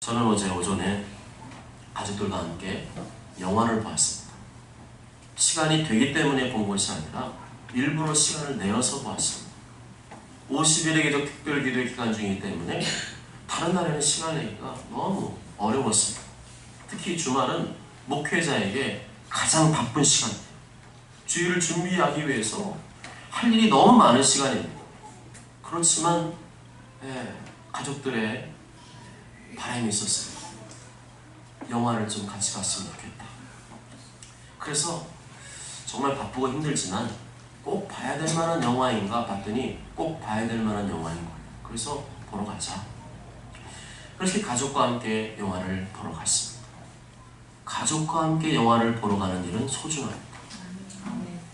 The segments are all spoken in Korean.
저는 어제 오전에 가족들과 함께 영화를 보았습니다. 시간이 되기 때문에 본 것이 아니라 일부러 시간을 내어서 보았습니다. 50일의 기도 특별 기도의 기간 중이기 때문에 다른 날에는 시간 내기가 너무 어려웠습니다. 특히 주말은 목회자에게 가장 바쁜 시간이에요. 주일을 준비하기 위해서 할 일이 너무 많은 시간입니다. 그렇지만 가족들의 바람이 있었어요. 영화를 좀 같이 봤으면 좋겠다. 그래서 정말 바쁘고 힘들지만 꼭 봐야 될 만한 영화인가 봤더니 꼭 봐야 될 만한 영화인 거예요. 그래서 보러 가자. 그렇게 가족과 함께 영화를 보러 갔습니다. 가족과 함께 영화를 보러 가는 일은 소중합니다.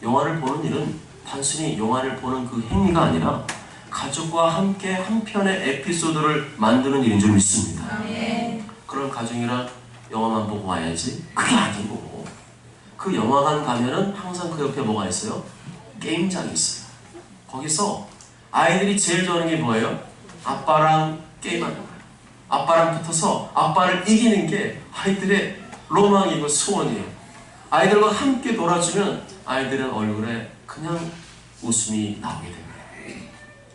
영화를 보는 일은 단순히 영화를 보는 그 행위가 아니라 가족과 함께 한 편의 에피소드를 만드는 일인 줄 믿습니다. 그런 가정이라 영화만 보고 와야지? 그게 아니고, 그 영화관 가면은 항상 그 옆에 뭐가 있어요? 게임장이 있어요. 거기서 아이들이 제일 좋아하는 게 뭐예요? 아빠랑 게임하는 거예요. 아빠랑 붙어서 아빠를 이기는 게 아이들의 로망이고 소원이에요. 아이들과 함께 놀아주면 아이들의 얼굴에 그냥 웃음이 나오게 됩니다.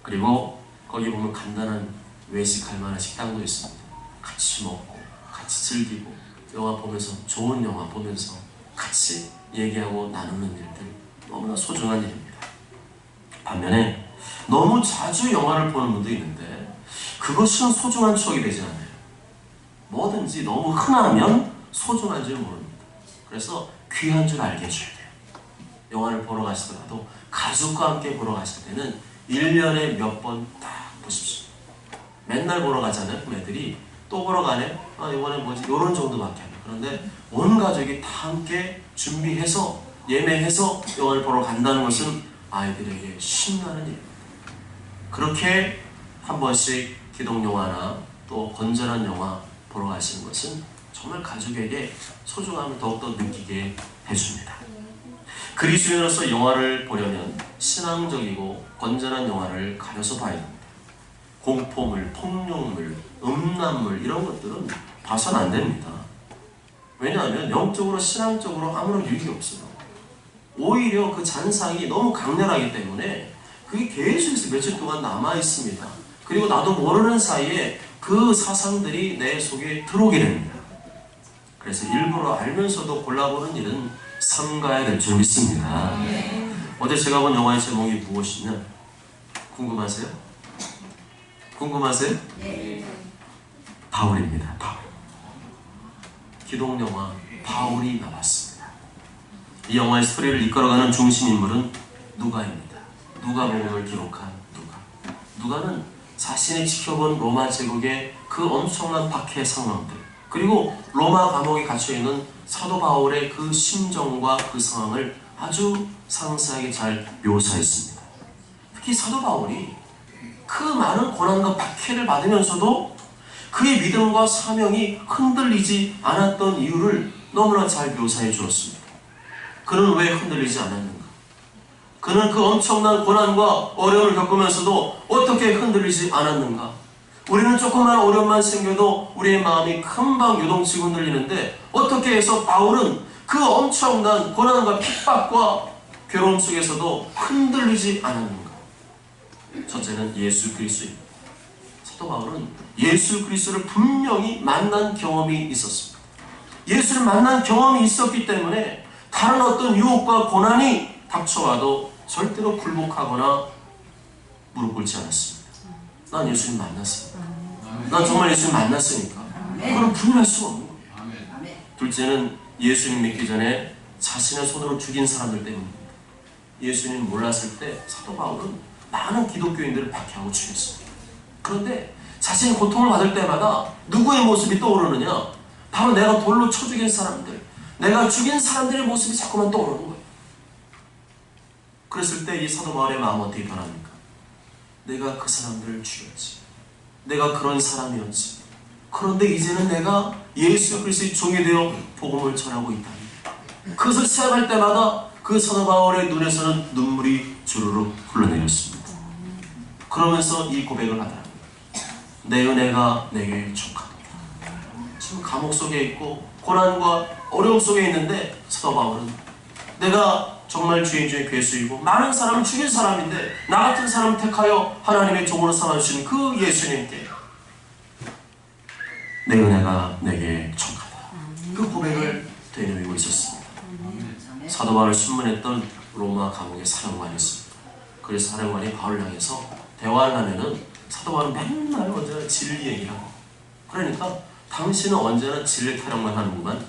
그리고 거기 보면 간단한 외식할 만한 식당도 있습니다. 같이 먹고 같이 즐기고 영화 보면서, 좋은 영화 보면서 같이 얘기하고 나누는 일들, 너무나 소중한 일입니다. 반면에 너무 자주 영화를 보는 분도 있는데 그것은 소중한 추억이 되지 않아요. 뭐든지 너무 흔하면 소중한 줄 모릅니다. 그래서 귀한 줄 알게 해줘야 돼요. 영화를 보러 가시더라도 가족과 함께 보러 가실 때는 1년에 몇 번 딱 보십시오. 맨날 보러 가잖아요. 그럼 애들이 또 보러 가네? 이번에 뭐지? 이런 정도밖에 안 돼요. 그런데 온 가족이 다 함께 준비해서, 예매해서 영화를 보러 간다는 것은 아이들에게 신나는 일입니다. 그렇게 한 번씩 기독영화나 또 건전한 영화 보러 가시는 것은 정말 가족에게 소중함을 더욱더 느끼게 해줍니다. 그리스도인으로서 영화를 보려면 신앙적이고 건전한 영화를 가려서 봐야 됩니다. 공포물, 폭력물, 음란물 이런 것들은 봐서는 안 됩니다. 왜냐하면 영적으로, 신앙적으로 아무런 유익이 없어요. 오히려 그 잔상이 너무 강렬하기 때문에 그게 계속해서 며칠 동안 남아있습니다. 그리고 나도 모르는 사이에 그 사상들이 내 속에 들어오게 됩니다. 그래서 일부러 알면서도 골라보는 일은 삼가야 될 줄 믿습니다. 어제 제가 본 영화의 제목이 무엇이냐? 궁금하세요? 궁금하세요? 네. 바울입니다. 바울. 기독영화 바울이 나왔습니다. 이 영화의 스토리를 이끌어가는 중심인물은 누가입니다. 누가복음을 기록한 누가. 누가는 자신이 지켜본 로마 제국의 그 엄청난 박해 상황들, 그리고 로마 감옥에 갇혀있는 사도 바울의 그 심정과 그 상황을 아주 상세하게 잘 묘사했습니다. 특히 사도 바울이 그 많은 고난과 박해를 받으면서도 그의 믿음과 사명이 흔들리지 않았던 이유를 너무나 잘 묘사해 주었습니다. 그는 왜 흔들리지 않았는가? 그는 그 엄청난 고난과 어려움을 겪으면서도 어떻게 흔들리지 않았는가? 우리는 조금만 어려움만 생겨도 우리의 마음이 금방 요동치고 흔들리는데 어떻게 해서 바울은 그 엄청난 고난과 핍박과 괴로움 속에서도 흔들리지 않았는가? 첫째는 예수 그리스도입니다. 사도 바울은 예수 그리스도를 분명히 만난 경험이 있었습니다. 예수를 만난 경험이 있었기 때문에 다른 어떤 유혹과 고난이 닥쳐와도 절대로 굴복하거나 무릎 꿇지 않았습니다. 난 예수님 만났습니다. 난 정말 예수님 만났으니까 그건 부인할 수가 없는 거예요. 둘째는 예수님 믿기 전에 자신의 손으로 죽인 사람들 때문입니다. 예수님 몰랐을 때 사도 바울은 많은 기독교인들을 박해하고 죽였습니다. 그런데 자신이 고통을 받을 때마다 누구의 모습이 떠오르느냐? 바로 내가 돌로 쳐 죽인 사람들, 내가 죽인 사람들의 모습이 자꾸만 떠오르는 거예요. 그랬을 때 이 사도 바울의 마음 어떻게 변합니까? 내가 그 사람들을 죽였지. 내가 그런 사람이었지. 그런데 이제는 내가 예수 그리스도의 종이 되어 복음을 전하고 있다니. 그것을 생각할 때마다 그 사도 바울의 눈에서는 눈물이 주르륵 흘러내렸습니다. 그러면서 이 고백을 하더랍니다. 내 은혜가 내게 족하도다. 지금 감옥 속에 있고 고난과 어려움 속에 있는데 사도 바울은 내가 정말 주인 중에 괴수이고 많은 사람을 죽인 사람인데 나 같은 사람을 택하여 하나님의 종으로 삼아주신 그 예수님께 내 은혜가 내게 족하다. 그 고백을 되뇌이고 있었습니다. 사도 바울을 신문했던 로마 감옥의 사령관이었습니다. 그래서 사령관이 바울을 향해서 대화를 하면은 사도 바울은 맨날 언제나 진리 얘기하고, 그러니까 당신은 언제나 진리 타령만 하는구만.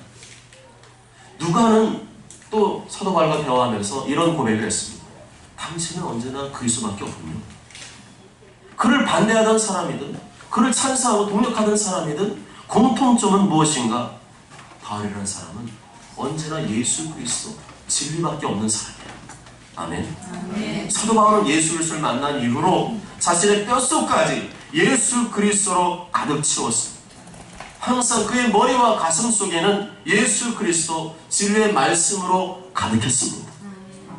누가는 또 사도 바울과 대화하면서 이런 고백을 했습니다. 당신은 언제나 그리스도밖에 없군요. 그를 반대하던 사람이든 그를 찬사하고 동력하던 사람이든 공통점은 무엇인가? 바울이라는 사람은 언제나 예수 그리스도 진리밖에 없는 사람이에요. 아멘. 아멘. 사도 바울은 예수 그리스도를 만난 이후로 자신의 뼛속까지 예수 그리스도로 가득 채웠습니다. 항상 그의 머리와 가슴 속에는 예수 그리스도 진리의 말씀으로 가득했습니다.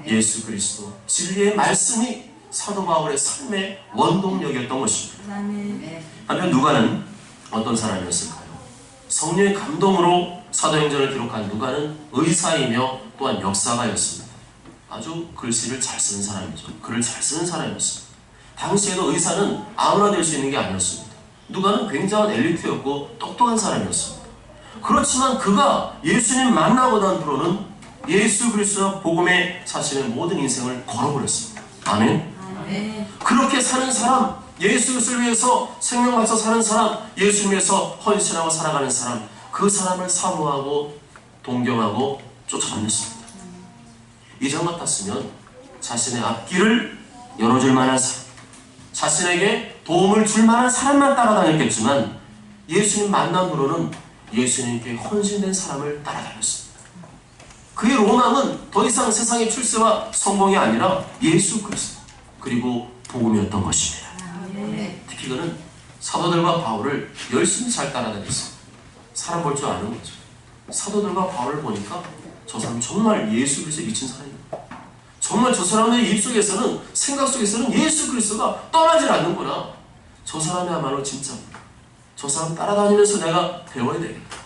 예수 그리스도 진리의 말씀이 사도 바울의 삶의 원동력이었던 것입니다. 한편 누가는 어떤 사람이었을까요? 성령의 감동으로 사도행전을 기록한 누가는 의사이며 또한 역사가였습니다. 아주 글씨를 잘 쓰는 사람이죠. 글을 잘 쓰는 사람이었습니다. 당시에도 의사는 아무나 될 수 있는 게 아니었습니다. 누가는 굉장한 엘리트였고 똑똑한 사람이었습니다. 그렇지만 그가 예수님 만나고 난 후로는 예수 그리스도와 복음에 자신의 모든 인생을 걸어버렸습니다. 아멘. 그렇게 사는 사람, 예수 그리스도를 위해서 생명 바쳐 사는 사람, 예수님 위해서 헌신하고 살아가는 사람, 그 사람을 사모하고 동경하고 쫓아다녔습니다. 이전 같았으면 자신의 앞길을 열어줄 만한 사람, 자신에게 도움을 줄 만한 사람만 따라다녔겠지만 예수님 만난 후로는 예수님께 헌신된 사람을 따라다녔습니다. 그의 로망은 더 이상 세상의 출세와 성공이 아니라 예수 그리스도 그리고 복음이었던 것입니다. 특히 그는 사도들과 바울을 열심히 잘 따라다녔습니다. 사람 볼 줄 아는 거죠. 사도들과 바울을 보니까 저 사람 정말 예수 그리스도에 미친 사람입니다. 정말 저 사람의 입속에서는, 생각 속에서는 예수 그리스도가 떠나질 않는구나. 저 사람이야말로 진짜입니다. 저 사람 따라다니면서 내가 배워야 되겠다.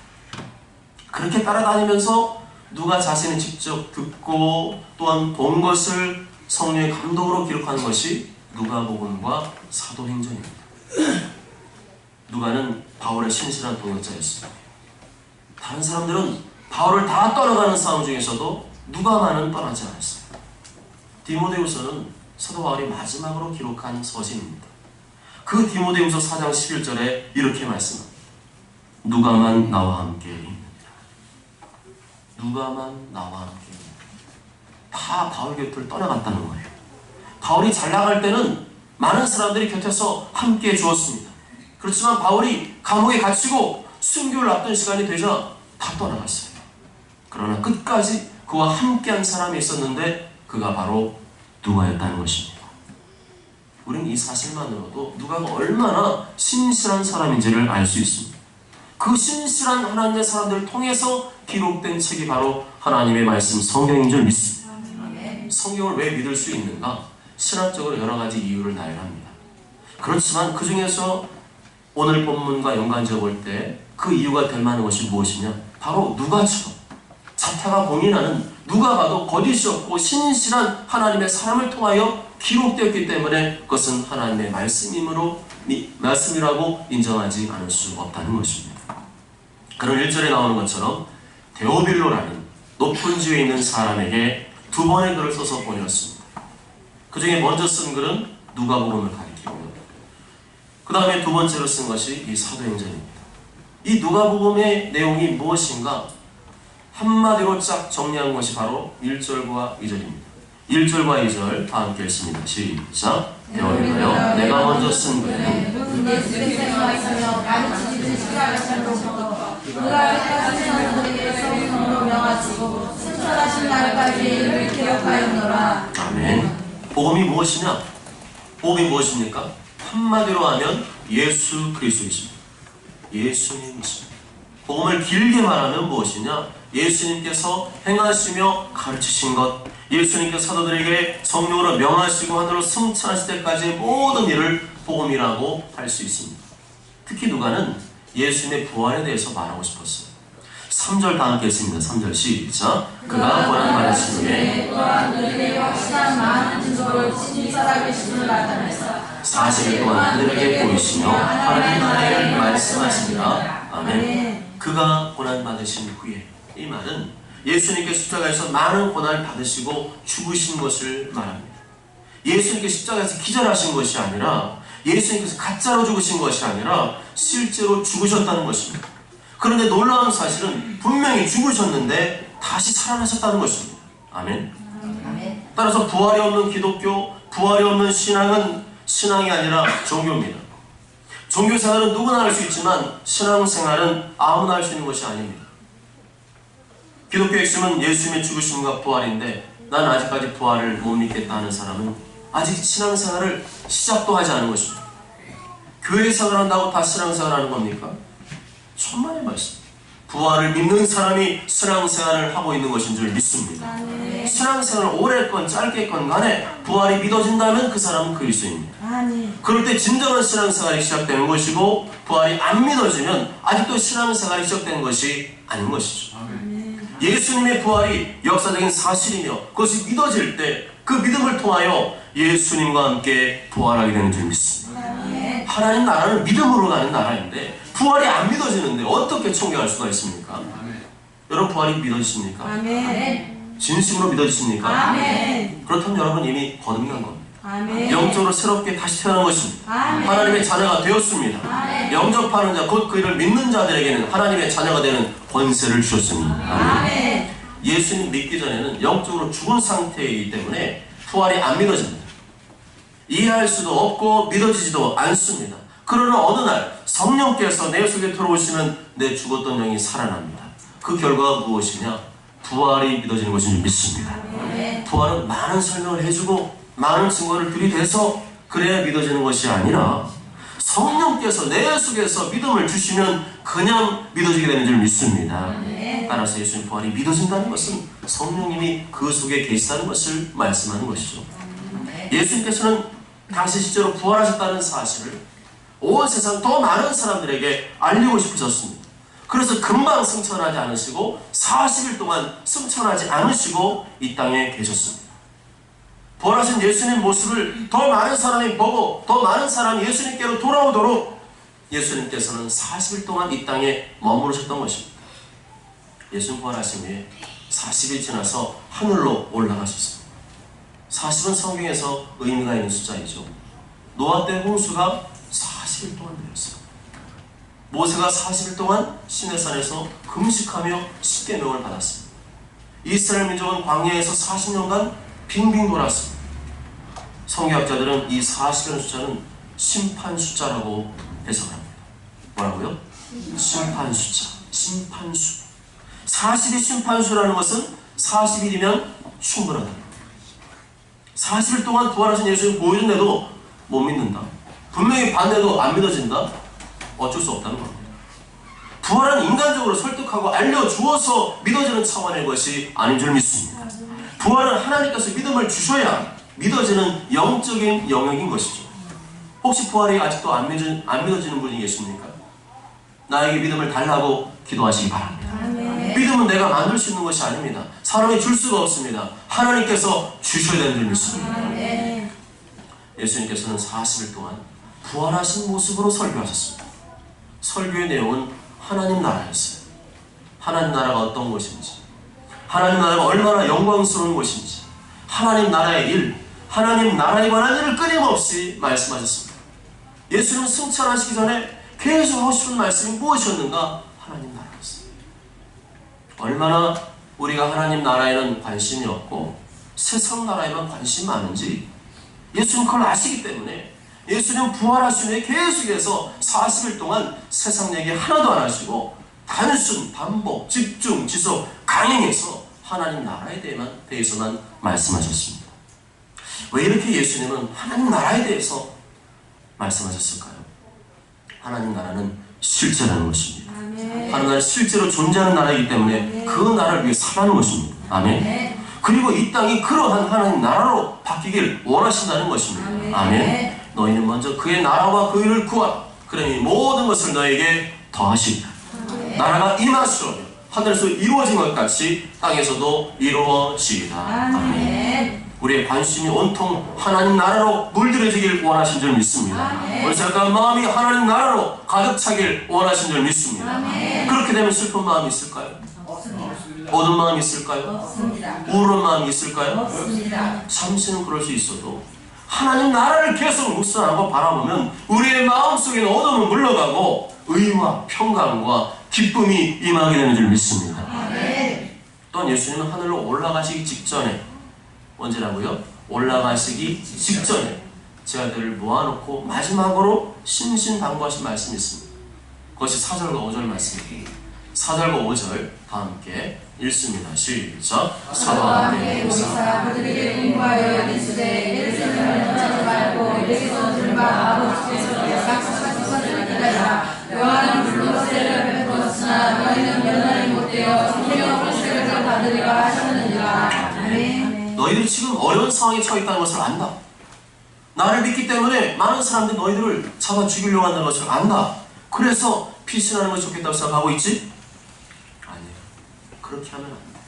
그렇게 따라다니면서 누가 자신이 직접 듣고 또한 본 것을 성령의 감동으로 기록하는 것이 누가복음과 사도행전입니다. 누가는 바울의 신실한 동역자였습니다. 다른 사람들은 바울을 다 떠나가는 싸움 중에서도 누가만은 떠나지 않았습니다. 디모데후서는 사도 바울이 마지막으로 기록한 서신입니다. 그 디모데후서 4장 11절에 이렇게 말씀합니다. 누가만 나와 함께 있느니라. 누가만 나와 함께 있느니라. 다 바울 곁을 떠나갔다는 거예요. 바울이 잘 나갈 때는 많은 사람들이 곁에서 함께 해 주었습니다. 그렇지만 바울이 감옥에 갇히고 순교를 앞둔 시간이 되자 다 떠나갔어요. 그러나 끝까지 그와 함께한 사람이 있었는데 그가 바로 누가였다는 것입니다. 우리는 이 사실만으로도 누가가 얼마나 신실한 사람인지를 알 수 있습니다. 그 신실한 하나님의 사람들을 통해서 기록된 책이 바로 하나님의 말씀 성경인 줄 믿습니다. 성경을 왜 믿을 수 있는가? 신학적으로 여러 가지 이유를 나열합니다. 그렇지만 그 중에서 오늘 본문과 연관지어 볼 때 그 이유가 될 만한 것이 무엇이냐? 바로 누가처럼 자타가 공인하는 누가 봐도 거짓이 없고 신실한 하나님의 사람을 통하여 기록되었기 때문에 그것은 하나님의 말씀이라고 인정하지 않을 수 없다는 것입니다. 그런 1절에 나오는 것처럼 데오빌로라는 높은 지위에 있는 사람에게 2번의 글을 써서 보내었습니다. 그 중에 먼저 쓴 글은 누가복음을 가리키고요. 그 다음에 두 번째로 쓴 것이 이 사도행전입니다. 이 누가복음의 내용이 무엇인가? 한마디로 쫙 정리한 것이 바로 1절과 2절입니다. 1절과 2절 다 함께 읽습니다. 시작. 데오빌로여, 내가 먼저 쓴 글에는 예수의 생활하며 가르치는 시간으로부터 그가 택하신 사람들에게 성령으로 명하시고 승천하신 날까지 이를 기억하였노라. 아멘. 복음이 무엇이냐? 복음이 무엇입니까? 한마디로 하면 예수 그리스도이십니다. 예수님이십니다. 복음을 길게 말하면 무엇이냐? 예수님께서 행하시며 가르치신 것, 예수님께서 사도들에게 성령으로 명하시고 하늘로 승천하실 때까지의 모든 일을 복음이라고 할 수 있습니다. 특히 누가는 예수님의 부활에 대해서 말하고 싶었어요. 3절 다 함께 했습니다. 3절 시작. 그가 고난 받으신 후에 또한 그들에게 확실한 많은 증거를 친히 살아계심을 나타내서 40일 동안 그들에게 보이시며 하나님 나라를 말씀하십니다. 아멘. 그가 고난 받으신 후에, 이 말은 예수님께 십자가에서 많은 고난을 받으시고 죽으신 것을 말합니다. 예수님께 십자가에서 기절하신 것이 아니라, 예수님께서 가짜로 죽으신 것이 아니라 실제로 죽으셨다는 것입니다. 그런데 놀라운 사실은 분명히 죽으셨는데 다시 살아나셨다는 것입니다. 아멘. 따라서 부활이 없는 기독교, 부활이 없는 신앙은 신앙이 아니라 종교입니다. 종교생활은 누구나 할 수 있지만 신앙생활은 아무나 할 수 있는 것이 아닙니다. 기독교 핵심은 예수님의 죽으심과 부활인데, 난 아직까지 부활을 못 믿겠다 하는 사람은 아직 신앙생활을 시작도 하지 않은 것입니다. 교회 생활한다고 다 신앙생활하는 겁니까? 천만의 말씀. 부활을 믿는 사람이 신앙생활을 하고 있는 것인 줄 믿습니다. 신앙생활을 오래건 짧게건 간에 부활이 믿어진다면 그 사람은 그리스도입니다. 그럴 때 진정한 신앙생활이 시작되는 것이고, 부활이 안 믿어지면 아직도 신앙생활이 시작된 것이 아닌 것이죠. 예수님의 부활이 역사적인 사실이며 그것이 믿어질 때 그 믿음을 통하여 예수님과 함께 부활하게 되는 줄 믿습니다. 하나님 나라는 믿음으로 가는 나라인데 부활이 안 믿어지는데 어떻게 존경할 수가 있습니까? 여러분, 부활이 믿어지십니까? 진심으로 믿어지십니까? 그렇다면 여러분 이미 거듭난 겁니다. 영적으로 새롭게 다시 태어난 것입니다. 하나님의 자녀가 되었습니다. 영접하는 자, 곧 그를 믿는 자들에게는 하나님의 자녀가 되는 권세를 주셨습니다. 예수님 믿기 전에는 영적으로 죽은 상태이기 때문에 부활이 안 믿어집니다. 이해할 수도 없고 믿어지지도 않습니다. 그러나 어느 날 성령께서 내 속에 들어오시면 내 죽었던 영이 살아납니다. 그 결과가 무엇이냐? 부활이 믿어지는 것인 줄 믿습니다. 부활은 많은 설명을 해주고 많은 증거를 들이대서 그래야 믿어지는 것이 아니라, 성령께서 내 속에서 믿음을 주시면 그냥 믿어지게 되는 줄 믿습니다. 따라서 예수님 부활이 믿어진다는 것은 성령님이 그 속에 계시다는 것을 말씀하는 것이죠. 예수님께서는 당시 실제로 부활하셨다는 사실을 온 세상 더 많은 사람들에게 알리고 싶으셨습니다. 그래서 금방 승천하지 않으시고 40일 동안 승천하지 않으시고 이 땅에 계셨습니다. 부활하신 예수님 모습을 더 많은 사람이 보고 더 많은 사람이 예수님께로 돌아오도록 예수님께서는 40일 동안 이 땅에 머무르셨던 것입니다. 예수님 부활하신 후에 40일 지나서 하늘로 올라가셨습니다. 40은 성경에서 의미가 있는 숫자이죠. 노아 때 홍수가 40일 동안 되었어요. 모세가 40일 동안 시내산에서 금식하며 십계명을 받았습니다. 이스라엘 민족은 광야에서 40년간 빙빙 돌았습니다. 성경학자들은 이 40이라는 숫자는 심판 숫자라고 해석합니다. 뭐라고요? 심판 숫자, 심판수. 40이 심판수라는 것은 40일이면 충분하다. 40일 동안 부활하신 예수님 보여준데도 못 믿는다. 분명히 반대도 안 믿어진다. 어쩔 수 없다는 겁니다. 부활은 인간적으로 설득하고 알려주어서 믿어지는 차원의 것이 아닌 줄 믿습니다. 부활은 하나님께서 믿음을 주셔야 믿어지는 영적인 영역인 것이죠. 혹시 부활이 아직도 안 믿어지는 분이 계십니까? 나에게 믿음을 달라고 기도하시기 바랍니다. 믿음은 내가 만들 수 있는 것이 아닙니다. 사람이 줄 수가 없습니다. 하나님께서 주셔야 되는 줄 믿습니다. 예수님께서는 40일 동안 부활하신 모습으로 설교하셨습니다. 설교의 내용은 하나님 나라였어요. 하나님 나라가 어떤 것인지, 하나님 나라가 얼마나 영광스러운 것인지, 하나님 나라의 일, 하나님 나라에 관한 일을 끊임없이 말씀하셨습니다. 예수님은 승천하시기 전에 계속 하고 싶은 말씀이 무엇이었는가? 하나님 나라였어요. 얼마나 우리가 하나님 나라에는 관심이 없고 세상 나라에만 관심이 많은지 예수님 그걸 아시기 때문에 예수님 부활하신 후에 계속해서 40일 동안 세상 얘기 하나도 안 하시고 단순, 반복, 집중, 지속, 강행해서 하나님 나라에 대해서만 말씀하셨습니다. 왜 이렇게 예수님은 하나님 나라에 대해서 말씀하셨을까요? 하나님 나라는 실제라는 것입니다. 하나님 나라는 실제로 존재하는 나라이기 때문에 그 나라를 위해 살아가는 것입니다. 아멘. 그리고 이 땅이 그러한 하나님 나라로 바뀌길 원하신다는 것입니다. 아멘. 너희는 먼저 그의 나라와 그 일을 구하라. 그러니 모든 것을 너에게 더하시리라. 나라가 임하시오며 하늘에서 이루어진 것 같이 땅에서도 이루어지리라. 아멘. 우리의 관심이 온통 하나님 나라로 물들여지길 원하신 줄 믿습니다. 우리 생각과 마음이 하나님 나라로 가득 차길 원하신 줄 믿습니다. 그렇게 되면 슬픈 마음이 있을까요? 어두운 마음이 있을까요? 우울한 마음이 있을까요? 잠시는 그럴 수 있어도 하나님 나라를 계속 묵상하고 바라보면 우리의 마음속에는 어둠은 물러가고 의와 평강과 기쁨이 임하게 되는 줄 믿습니다. 또한 예수님은 하늘로 올라가시기 직전에, 언제라고요? 올라가시기 직전에 제자들을 모아놓고 마지막으로 신신당부하신 말씀이 있습니다. 그것이 4절과 5절 말씀입니다. 4절과 5절 다 함께 읽습니다. 시작. 사도와 함께 모이사 그들에게 공부하여 이르시되 예루살렘을 떠나지 말고 예루살렘과 아버지께서 약속하신 것을 기다리라. 요한은 불로 세례를 베풀었으나 너희는 연단이 못되어 성령으로 세례를 받으리라 하셨느니라. 아멘. 너희들이 지금 어려운 상황에 처해 있다는 것을 안다. 나를 믿기 때문에 많은 사람들이 너희들을 잡아 죽이려고 한다는 것을 안다. 그래서 피신하는 것이 좋겠다고 생각하고 있지? 아니에요. 그렇게 하면 안 돼.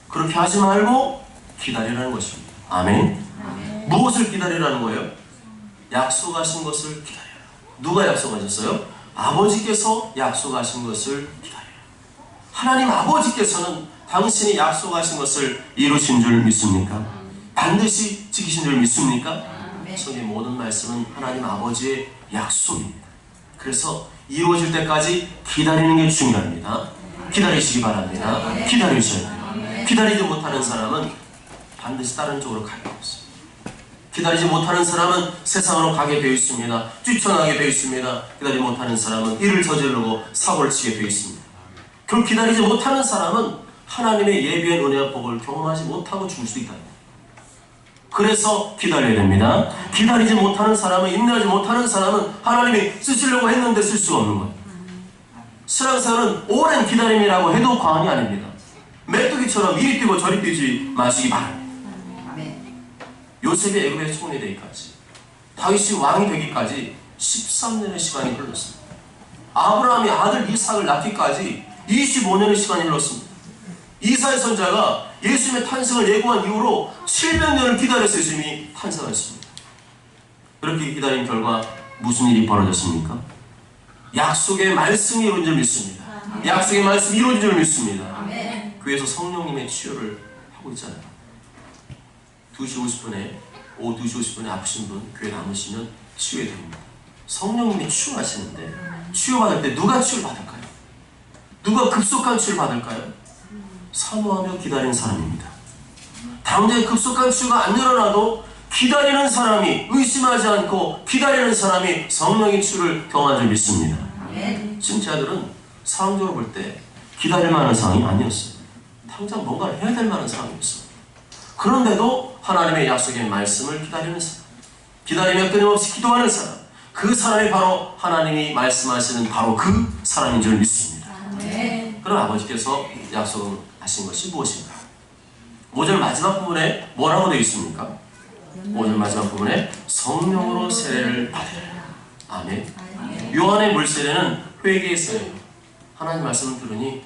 그렇게 하지 말고 기다리라는 것입니다. 아멘. 무엇을 기다리라는 거예요? 약속하신 것을 기다려라. 누가 약속하셨어요? 아버지께서 약속하신 것을 기다려라. 하나님 아버지께서는 당신이 약속하신 것을 이루신 줄 믿습니까? 반드시 지키신 줄 믿습니까? 성경의 모든 말씀은 하나님 아버지의 약속입니다. 그래서 이루어질 때까지 기다리는 게 중요합니다. 기다리시기 바랍니다. 기다리셔야 돼요. 기다리지 못하는 사람은 반드시 다른 쪽으로 갈 수 없어요. 기다리지 못하는 사람은 세상으로 가게 되어 있습니다. 뛰쳐나가게 되어 있습니다. 기다리지 못하는 사람은 일을 저지르고 사고를 치게 되어 있습니다. 그럼 기다리지 못하는 사람은 하나님의 예비한 은혜와 복을 경험하지 못하고 죽을 수 있다. 그래서 기다려야 됩니다. 기다리지 못하는 사람은, 인내하지 못하는 사람은 하나님이 쓰시려고 했는데 쓸 수가 없는 거예요. 신앙생활은 오랜 기다림이라고 해도 과언이 아닙니다. 메뚜기처럼 이리 뛰고 저리 뛰지 마시기 바랍니다. 요셉이 애굽에 총리되기까지, 다윗이 왕이 되기까지 13년의 시간이 흘렀습니다. 아브라함이 아들 이삭을 낳기까지 25년의 시간이 흘렀습니다. 이사야 선지자가 예수님의 탄생을 예고한 이후로 700년을 기다려서 예수님이 탄생하셨습니다. 그렇게 기다린 결과 무슨 일이 벌어졌습니까? 약속의 말씀이 이루어진 줄 믿습니다. 약속의 말씀이 이루어진 줄 믿습니다. 교회에서 성령님의 치유를 하고 있잖아요. 2시 50분에, 오후 2시 50분에 아프신 분 교회 남으시면 치유해야 됩니다. 성령님이 치유하시는데 치유받을 때 누가 치유를 받을까요? 누가 급속한 치유를 받을까요? 사모하며 기다리는 사람입니다. 당장에 급속한 치유가 안 일어나도 기다리는 사람이, 의심하지 않고 기다리는 사람이 성령의 치유를 경험한 줄 믿습니다. 지금 제자들은 상황적으로 볼 때 기다릴 만한 상황이 아니었어요. 당장 뭔가를 해야 될 만한 상황이었어요. 그런데도 하나님의 약속의 말씀을 기다리는 사람, 기다리며 끊임없이 기도하는 사람, 그 사람이 바로 하나님이 말씀하시는 바로 그 사람인 줄 믿습니다. 그럼 아버지께서 약속하신 것이 무엇인가? 5절 마지막 부분에 뭐라고 되어 있습니까? 5절 마지막 부분에 성령으로 세례를 받으라. 아멘. 요한의 물세례는 회개의 세례예요. 하나님 말씀을 들으니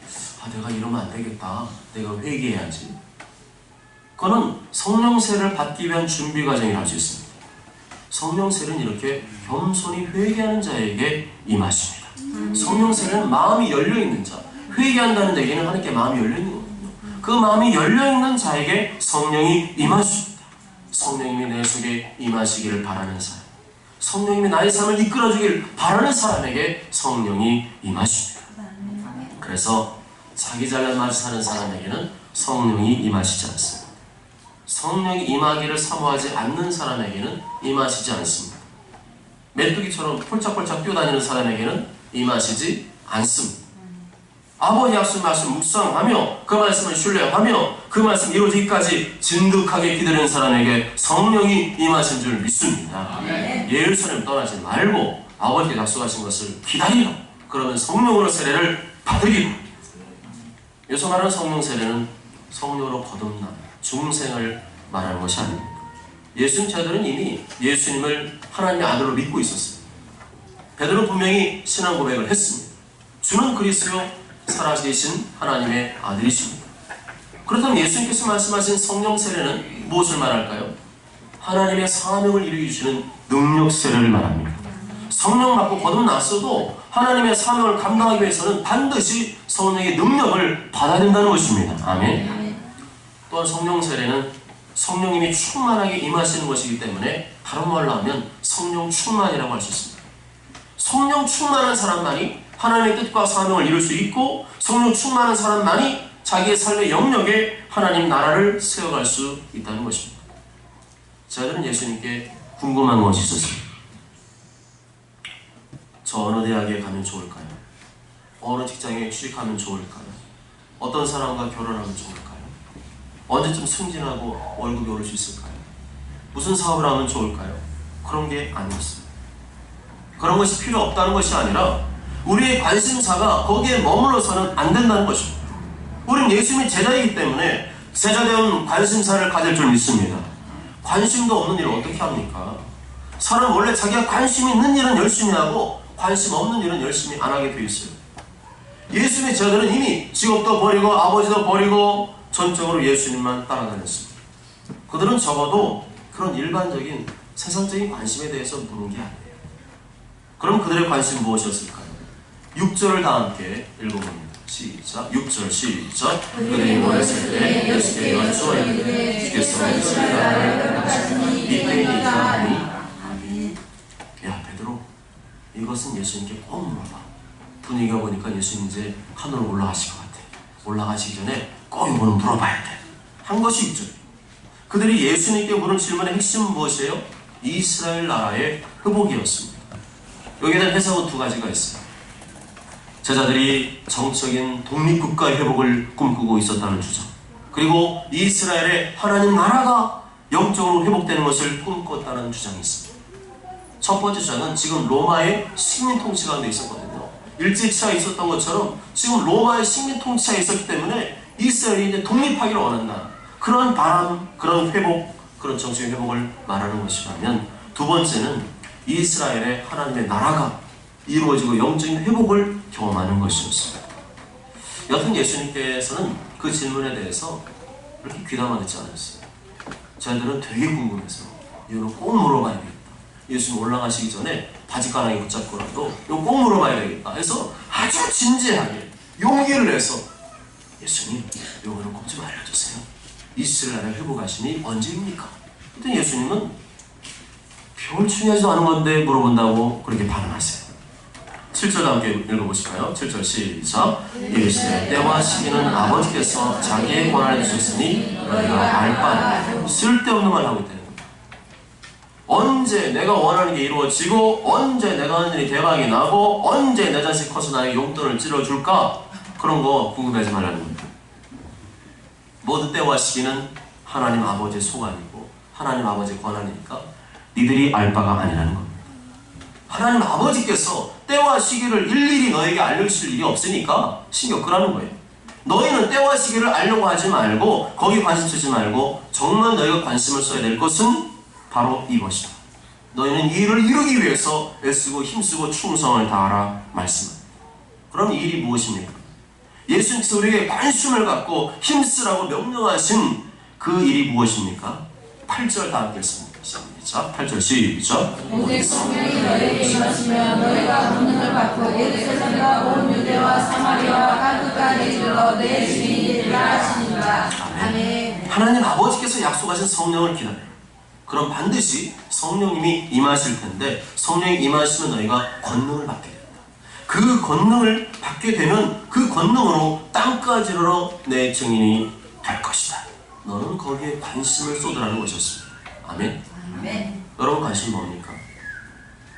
내가 이러면 안 되겠다. 내가 회개해야지. 그거는 성령 세례를 받기 위한 준비 과정이라고 할 수 있습니다. 성령 세례는 이렇게 겸손히 회개하는 자에게 임하십니다. 성령 세례는 마음이 열려있는 자, 회개한다는 얘기는 하나님께 마음이 열려있는 거거든요. 그 마음이 열려있는 자에게 성령이 임하십니다. 성령님이 내 속에 임하시기를 바라는 사람, 성령님이 나의 삶을 이끌어주길 바라는 사람에게 성령이 임하십니다. 그래서 자기 잘난 사는 사람에게는 성령이 임하시지 않습니다. 성령이 임하기를 사모하지 않는 사람에게는 임하시지 않습니다. 메뚜기처럼 폴짝폴짝 뛰어다니는 사람에게는 임하시지 않습니다. 아버지 약속 말씀 묵상하며 그 말씀을 신뢰하며 그 말씀 이루어지기까지 진득하게 기다리는 사람에게 성령이 임하신 줄 믿습니다. 예루살렘 떠나지 말고 아버지께 약속하신 것을 기다리라. 그러면 성령으로 세례를 받으리라. 여기서 말하는 성령 세례는 성령으로 거듭난 중생을 말하는 것이 아닙니다. 예수님 자들은 이미 예수님을 하나님의 아들로 믿고 있었어요. 베드로는 분명히 신앙 고백을 했습니다. 주는 그리스도 살아계신 하나님의 아들이십니다. 그렇다면 예수님께서 말씀하신 성령 세례는 무엇을 말할까요? 하나님의 사명을 이루게 주시는 능력 세례를 말합니다. 성령 받고 거듭났어도 하나님의 사명을 감당하기 위해서는 반드시 성령의 능력을 받아야 된다는 것입니다. 아멘. 또한 성령 세례는 성령님이 충만하게 임하시는 것이기 때문에 다른 말로 하면 성령 충만이라고 할 수 있습니다. 성령 충만한 사람만이 하나님의 뜻과 사명을 이룰 수 있고, 성령 충만한 사람만이 자기의 삶의 영역에 하나님 나라를 세워갈 수 있다는 것입니다. 저희들은 예수님께 궁금한 것이 있었습니다. 저 어느 대학에 가면 좋을까요? 어느 직장에 취직하면 좋을까요? 어떤 사람과 결혼하면 좋을까요? 언제쯤 승진하고 월급이 오를 수 있을까요? 무슨 사업을 하면 좋을까요? 그런 게 아니었어요. 그런 것이 필요 없다는 것이 아니라 우리의 관심사가 거기에 머물러서는 안 된다는 것입니다. 우리는 예수님의 제자이기 때문에 제자되은 관심사를 가질 줄 믿습니다. 관심도 없는 일을 어떻게 합니까? 사람은 원래 자기가 관심 있는 일은 열심히 하고 관심 없는 일은 열심히 안 하게 돼 있어요. 예수님의 제자들은 이미 직업도 버리고 아버지도 버리고 전적으로 예수님만 따라다녔습니다. 그들은 적어도 그런 일반적인 세상적인 관심에 대해서 묻는 게 아니에요. 그럼 그들의 관심은 무엇이었을까요? 6절을 다 함께 읽어봅니다. 시작. 6절 시작. 그들이 모였을 때 예수께 여쭈어 주께서 예수를 나를 이때이자 하니. 야 베드로, 이것은 예수님께 꼭 물어봐. 분위기가 보니까 예수님 이제 하늘로 올라가실 것 같아. 올라가시기 전에 꼭 이거는 물어봐야 돼. 한 것이 6절. 그들이 예수님께 물은 질문의 핵심은 무엇이에요? 이스라엘 나라의 회복이었습니다. 여기에 대한 해석은 두 가지가 있어요. 제자들이 정적인 독립국가 회복을 꿈꾸고 있었다는 주장, 그리고 이스라엘의 하나님 나라가 영적으로 회복되는 것을 꿈꿨다는 주장이 있습니다. 첫 번째 주장은 지금 로마의 식민 통치 가운데 있었거든요. 일제치하 있었던 것처럼 지금 로마의 식민 통치가 있었기 때문에 이스라엘이 이제 독립하기를 원한다. 그런 바람, 그런 회복, 그런 정치의 회복을 말하는 것이라면, 두 번째는 이스라엘의 하나님의 나라가 이루어지고 영적인 회복을 경험하는 것이었습니다. 여튼 예수님께서는 그 질문에 대해서 그렇게 귀담아 듣지 않았어요. 저희들은 되게 궁금해서 이거는 꼭 물어봐야 되겠다. 예수님 올라가시기 전에 바지가랑이 붙잡고라도 이거 꼭 물어봐야 되겠다 해서 아주 진지하게 용기를 내서 예수님 이거는 꼭 좀 알려주세요. 이스라엘을 회복하시니 언제입니까? 그때 예수님은 별 중요하지도 않은 건데 물어본다고 그렇게 반응하세요. 7절 함께 읽어보실까요? 7절 시작. 이르시되 때와 시기는 아버지께서 자기의 권한에 주셨으니 너희가 알 바 아니라. 쓸데없는 말 하고 있다는 겁니다. 언제 내가 원하는 게 이루어지고, 언제 내가 하는 일이 대박이 나고, 언제 내 자식 커서 나의 용돈을 찔러줄까? 그런 거 궁금해하지 말라는 겁니다. 모든 때와 시기는 하나님 아버지의 소관이고 하나님 아버지의 권한이니까 니들이 알 바가 아니라는 겁니다. 하나님 아버지께서 때와 시기를 일일이 너에게 알려주실 일이 없으니까 신경 끄라는 거예요. 너희는 때와 시기를 알려고 하지 말고 거기 관심 쓰지 말고 정말 너희가 관심을 써야 될 것은 바로 이것이다. 너희는 이 일을 이루기 위해서 애쓰고 힘쓰고 충성을 다하라 말씀합니다. 그럼 이 일이 무엇입니까? 예수님께서 우리에게 관심을 갖고 힘쓰라고 명령하신 그 일이 무엇입니까? 8절 다 함께 읽습니다. 시작. 8절 시작. 오직 성령이 너희에게 임하시면 너희가 권능을 받고 예루살렘과 온 유대와 사마리아와 땅끝까지 이르러 내 주인이 되리라 하시니라. 아멘. 하나님 아버지께서 약속하신 성령을 기다려요. 그럼 반드시 성령님이 임하실 텐데, 성령이 임하시면 너희가 권능을 받게 된다. 그 권능을 받게 되면 그 권능으로 땅까지 이르러 내 증인이 될 것이다. 너는 거기에 관심을 쏟으라는 것이었습니다. 아멘. 아멘. 여러분 관심 뭡니까?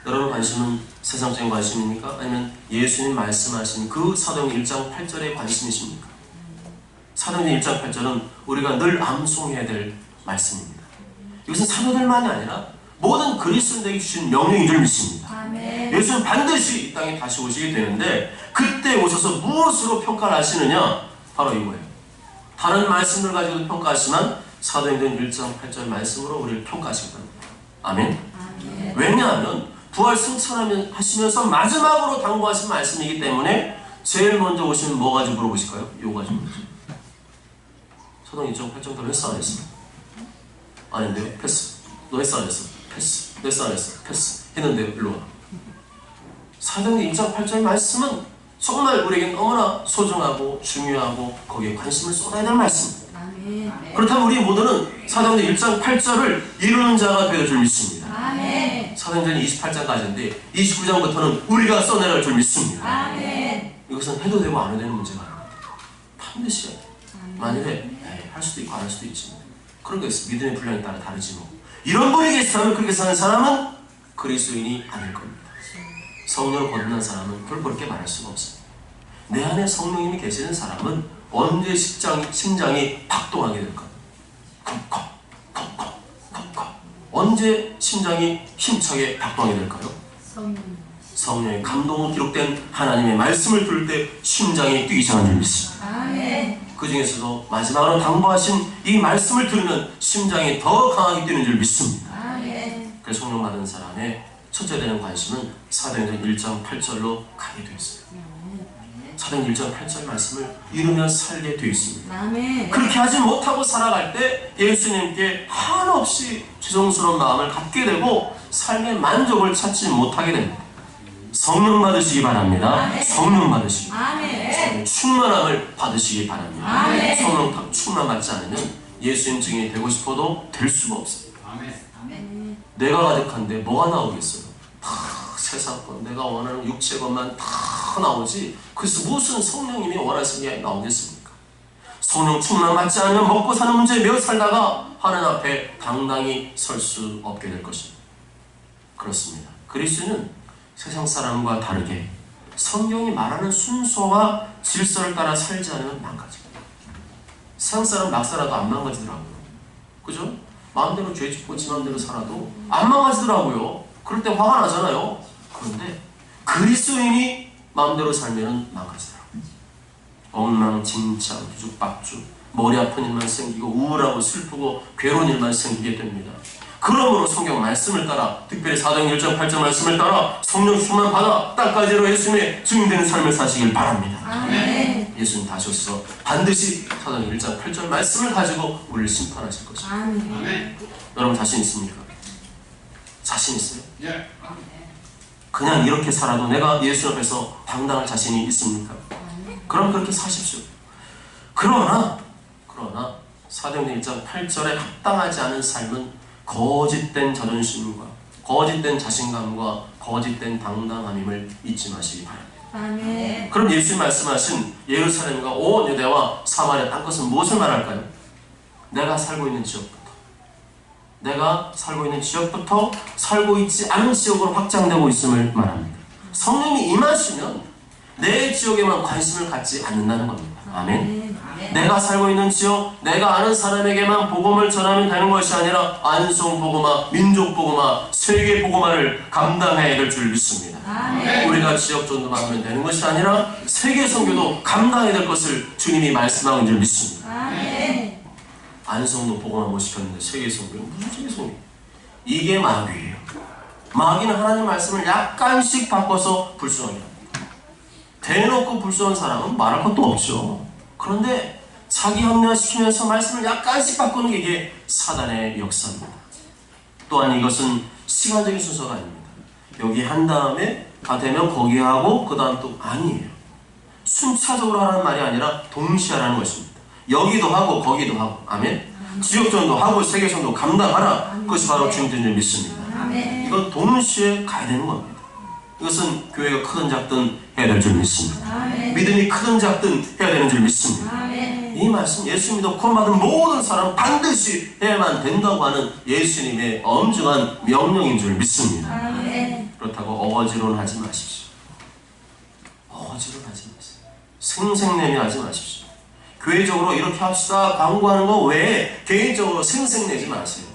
여러분 관심은 세상적인 관심입니까? 아니면 예수님 말씀하신 그 사도행 1장 8절의 관심이십니까? 사도행 1장 8절은 우리가 늘 암송해야 될 말씀입니다. 이것은 사도들만이 아니라 모든 그리스도인에게 주신 명령인 줄 믿습니다. 아멘. 예수는 반드시 이 땅에 다시 오시게 되는데, 그때 오셔서 무엇으로 평가를 하시느냐? 바로 이거예요. 다른 말씀을 가지고 평가하시면 사도행전 1장 8절 말씀으로 우리를 평가하실 겁니다. 아멘. 아멘. 왜냐하면 부활 승천하시면서 마지막으로 당부하신 말씀이기 때문에 제일 먼저 오시면 뭐 가지고 물어보실까요? 요 가지고. 사도행 1장 8장 너 했어 안 했어? 안 했는데요? 패스. 너 했어 안 했어? 패스. 너 했어 안 했어? 패스. 했는데요? 일로 와. 사도행 1장 8장의 말씀은 정말 우리에게 너무나 소중하고 중요하고 거기에 관심을 쏟아야 될 말씀. 아멘. 그렇다면 우리 모두는 사도행전 1장 8절을 이루는 자가 되어 줄 믿습니다. 아멘. 사도행전이 28장까지인데 29장부터는 우리가 써내려갈 줄 믿습니다. 아멘. 이것은 해도 되고 안 해도 되는 문제가 아닙니다. 반드시 해야 돼요. 만일에 할 수도 있고 안 할 수도 있지. 그런 거 있어. 믿음의 분량에 따라 다르지 뭐. 이런 분이 계시다면 그렇게 사는 사람은 그리스도인이 아닐 겁니다. 성령으로 거듭난 사람은 결코 그렇게 말할 수가 없어요. 내 안에 성령님이 계시는 사람은 언제 심장이 박동하게 될까? 컥컥 언제 심장이 힘차게 박동하게 될까요? 성령의 감동으로 기록된 하나님의 말씀을 들을 때 심장이 뛰기 시작하는 줄 믿습니다. 아멘. 그 중에서도 마지막으로 당부하신 이 말씀을 들으면 심장이 더 강하게 뛰는 줄 믿습니다. 아멘. 그래서 성령 받은 사람의 첫째 되는 관심은 사도행전 1장 8절로 가게 되어 있습니다. 사도행전 1장 8절 말씀을 이루며 살게 되어 있습니다. 아멘. 그렇게 하지 못하고 살아갈 때 예수님께 한없이 죄송스러운 마음을 갖게 되고 삶의 만족을 찾지 못하게 됩니다. 성령 받으시기 바랍니다. 아멘. 성령 받으시기 아멘. 충만함을 받으시기 바랍니다. 아멘. 성령 충만 받지 않으면 예수님 증인이 되고 싶어도 될 수가 없어요. 아멘. 내가 가득한데 뭐가 나오겠어요? 다 세상 것, 내가 원하는 육체 것만 다 나오지. 그래서 무슨 성령님이 원하시는 게 나오겠습니까? 성령 충만 받지 않으면 먹고 사는 문제에 매여 살다가 하나님 앞에 당당히 설 수 없게 될 것입니다. 그렇습니다. 그리스도는 세상 사람과 다르게 성경이 말하는 순서와 질서를 따라 살지 않으면 망가집니다. 세상 사람 막 살아도 안 망가지더라고요. 그죠? 마음대로 죄 짓고 지 마음대로 살아도 안 망가지더라고요. 그럴 때 화가 나잖아요. 그런데 그리스도인이 마음대로 살면 망가지더라고요. 엉망진창, 뒤죽박죽, 머리 아픈 일만 생기고 우울하고 슬프고 괴로운 일만 생기게 됩니다. 그러므로 성경 말씀을 따라, 특별히 사도행전 1장 8절 말씀을 따라 성령 충만 받아 땅까지로 예수님의 증인되는 삶을 사시길 바랍니다. 아멘. 예수님 다시 오셔서 반드시 사도행전 1장 8절 말씀을 가지고 우리를 심판하실 것입니다. 아멘. 여러분 자신 있습니까? 자신 있어요? 예. 그냥 이렇게 살아도 내가 예수 앞에서 당당할 자신이 있습니까? 그럼 그렇게 사십시오. 그러나 사도행전 1장 8절에 합당하지 않은 삶은 거짓된 자존심과 거짓된 자신감과 거짓된 당당함임을 잊지 마시기 바랍니다. 아멘. 그럼 예수님 말씀하신 예루살렘과 온 유대와 사마리아 땅끝은 무엇을 말할까요? 내가 살고 있는 지역부터 살고 있지 않은 지역으로 확장되고 있음을 말합니다. 성령이 임하시면 내 지역에만 관심을 갖지 않는다는 겁니다. 아멘. 내가 살고 있는 지역, 내가 아는 사람에게만 복음을 전하면 되는 것이 아니라 안성 복음화, 민족 복음화, 세계 복음화를 감당해야 될 줄 믿습니다. 아멘. 우리가 지역 전도만 하면 되는 것이 아니라 세계 선교도 감당해야 될 것을 주님이 말씀하는 줄 믿습니다. 아멘. 안성도 복음화 못 시켰는데 세계 선교는 무슨 세계 선교? 이게 마귀예요. 마귀는 하나님 말씀을 약간씩 바꿔서 불순하게 합니다. 대놓고 불순한 사람은 말할 것도 없죠. 그런데 자기 합리화시키면서 말씀을 약간씩 바꾸는 게 이게 사단의 역사입니다. 또한 이것은 시간적인 순서가 아닙니다. 여기 한 다음에 다 되면 거기 하고 그 다음 또 아니에요. 순차적으로 하라는 말이 아니라 동시에 하라는 것입니다. 여기도 하고 거기도 하고. 아멘. 지역전도 하고 세계전도 감당하라. 그것이 바로 주님된 줄 믿습니다. 아멘. 이건 동시에 가야 되는 겁니다. 이것은 교회가 크든 작든 해야 될 줄 믿습니다. 아멘. 믿음이 크든 작든 해야 되는 줄 믿습니다. 아멘. 이 말씀 예수 믿어 구원받은 모든 사람 반드시 해야만 된다고 하는 예수님의 엄중한 명령인 줄 믿습니다. 아멘. 그렇다고 어거지로는 하지 마십시오. 어거지로는 하지 마세요. 생색내며 하지 마십시오. 교회적으로 이렇게 합시다 광고하는 거 외에 개인적으로 생색내지 마세요.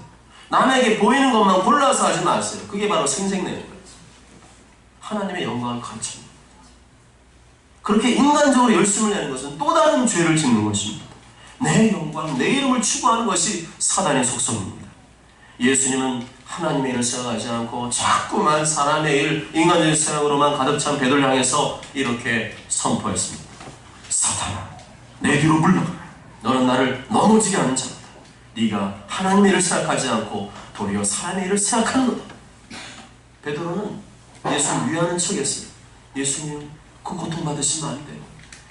남에게 보이는 것만 골라서 하지 마세요. 그게 바로 생색내는 거예요. 하나님의 영광을 감춥니다. 그렇게 인간적으로 열심을 내는 것은 또 다른 죄를 짓는 것입니다. 내 영광, 내 이름을 추구하는 것이 사단의 속성입니다. 예수님은 하나님의 일을 생각하지 않고 자꾸만 사람의 일, 인간의 생각으로만 가득 찬 배도를 향해서 이렇게 선포했습니다. 사탄아, 내 뒤로 물러가라. 너는 나를 넘어지게 하는 자다. 네가 하나님의 일을 생각하지 않고 도리어 사람의 일을 생각하는도다. 베드로는 예수님 위하는 척했어요. 예수님 그 고통받으시면 안 돼요.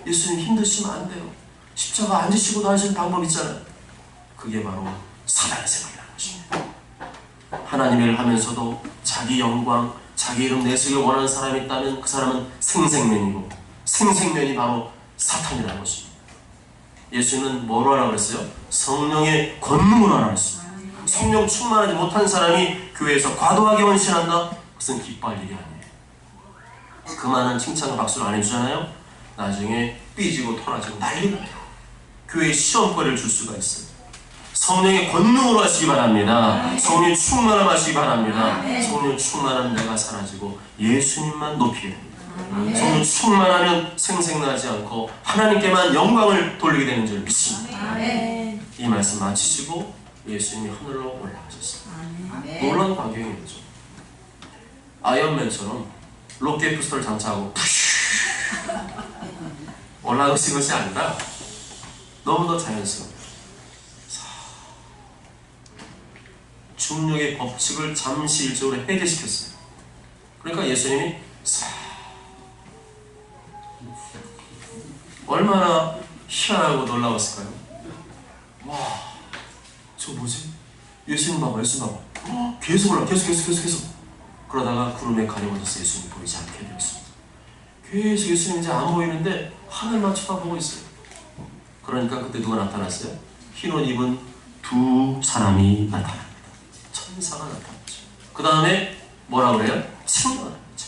예수님 힘드시면 안 돼요. 십자가 안 지시고 나으시는 방법 있잖아요. 그게 바로 사단의 생각이라는 것입니다. 하나님의 일을 하면서도 자기 영광, 자기 이름 내세우길 원하는 사람이 있다면 그 사람은 생생면이고, 생생면이 바로 사탄이라는 것입니다. 예수님은 뭐로 하라고 그랬어요? 성령의 권능으로 하라고 했습니다. 성령 충만하지 못한 사람이 교회에서 과도하게 헌신한다? 그것은 기뻐할 일이 아니에요. 그만한 칭찬과 박수를 안 해주잖아요? 나중에 삐지고 토라지고 난리가 나요. 교회에 시험거리를 줄 수가 있어요. 성령의 권능으로 하시기 바랍니다. 성령 충만함 하시기 바랍니다. 성령 충만하면 내가 사라지고 예수님만 높이게 됩니다. 성령 충만하면 생생나지 않고 하나님께만 영광을 돌리게 되는 줄 믿습니다. 이 말씀 마치시고 예수님이 하늘로 올라가셨습니다. 놀라운 광경이었죠. 아이언맨처럼 로켓 부스터를 장착하고 올라가신 것이 아니라 너무나 자연스러워요. 중력의 법칙을 잠시 일적으로 해제시켰어요. 그러니까 예수님이 얼마나 희한하고 놀라웠을까요? 와, 저 뭐지? 예수님 봐봐, 예수님 봐봐. 계속 올라, 계속. 그러다가 구름에 가려워져서 예수님 보이지 않게 되었습니다. 계속 예수님 이제 안 보이는데 하늘만 쳐다보고 있어요. 그러니까 그때 누가 나타났어요? 흰 옷 입은 두 사람이 나타납니다. 천사가 나타났죠. 그 다음에 뭐라고 그래요? 친구가 나타났죠.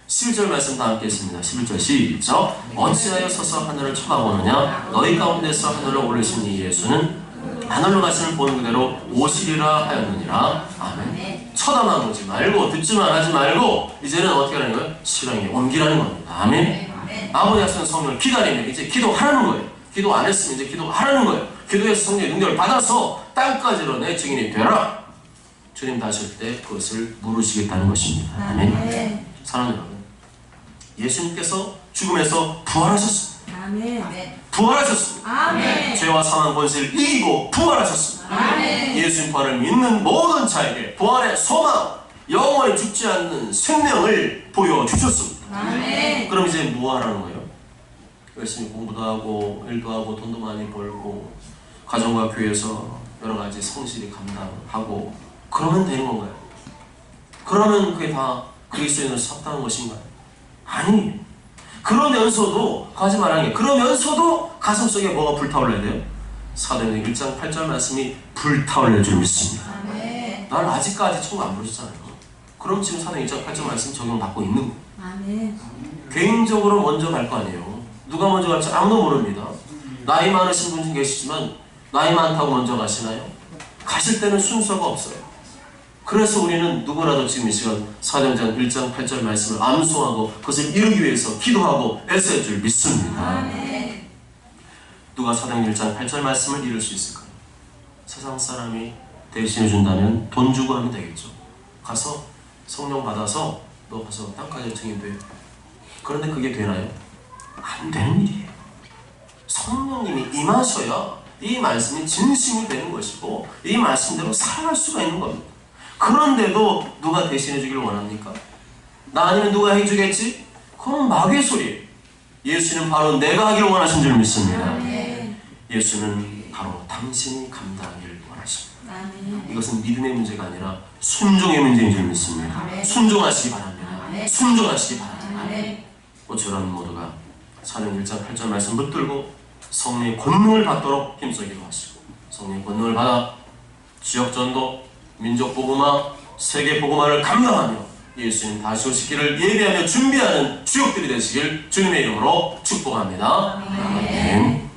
11절 말씀 다 함께 했습니다. 11절 시작. 어찌하여 서서 하늘을 쳐다보느냐? 너희 가운데서 하늘을 오르신 이 예수는 하늘로 가시는 보는 그대로 오시리라 하였느니라. 아멘. 쳐다만 보지 말고 듣지만 하지 말고 이제는 어떻게 하는 거예요? 실행에 옮기라는 겁니다. 아멘. 아버지 약속한 성령을 기다리면 이제 기도하라는 거예요. 기도 안 했으면 이제 기도하라는 거예요. 기도해서 성령의 능력을 받아서 땅까지로 내 증인이 되라. 주님 다시 올 때 그것을 물으시겠다는 것입니다. 아멘. 사랑하는 여러분, 예수님께서 죽음에서 부활하셨습니다. 부활하셨습니다. 아멘. 죄와 사망 권세를 이기고 부활하셨습니다. 아멘. 예수님 부활을 믿는 모든 자에게 부활의 소망, 영원히 죽지 않는 생명을 보여주셨습니다. 아멘. 그럼 이제 뭐 하라는 거예요? 열심히 공부도 하고 일도 하고 돈도 많이 벌고 가정과 교회에서 여러 가지 성실히 감당하고 그러면 되는 건가요? 그러면 그게 다 그리스도인을 섰다는 것인가요? 아니, 그러면서도 하지 말라는 게, 그러면서도 가슴속에 뭐가 불타올라야 돼요? 사도행전 1장 8절 말씀이 불타올릴 줄 믿습니다. 난 아직까지 천국 안 보셨잖아요. 그럼 지금 사도행전 1장 8절 말씀 적용받고 있는 거예요. 개인적으로 먼저 갈 거 아니에요. 누가 먼저 갈지 아무도 모릅니다. 나이 많으신 분 계시지만 나이 많다고 먼저 가시나요? 가실 때는 순서가 없어요. 그래서 우리는 누구라도 지금 이 시간 사도행전 1장 8절 말씀을 암송하고 그것을 이루기 위해서 기도하고 애써야 줄 믿습니다. 누가 사도행전 1장 8절 말씀을 이룰 수 있을까요? 세상 사람이 대신해 준다면 돈 주고 하면 되겠죠. 가서 성령 받아서 너 가서 땅까지 증인돼. 그런데 그게 되나요? 안 되는 일이에요. 성령님이 임하셔야 이 말씀이 진심이 되는 것이고 이 말씀대로 살아갈 수가 있는 겁니다. 그런데도 누가 대신해 주기를 원합니까? 나 아니면 누가 해주겠지? 그건 마귀의 소리예요. 예수는 바로 내가 하기를 원하신 줄 믿습니다. 예수는 바로 당신이 감당하기를 원하십니다. 이것은 믿음의 문제가 아니라 순종의 문제인 줄 믿습니다. 순종하시기 바랍니다. 순종하시기 바랍니다. 저런 모두가 사도행전 1장 8절 말씀 붙들고 성령의 권능을 받도록 힘쓰기도 하시고 성령의 권능을 받아 지역전도, 민족복음화, 세계복음화를 감당하며 예수님 다시 오시기를 예비하며 준비하는 주역들이 되시길 주님의 이름으로 축복합니다. 아멘.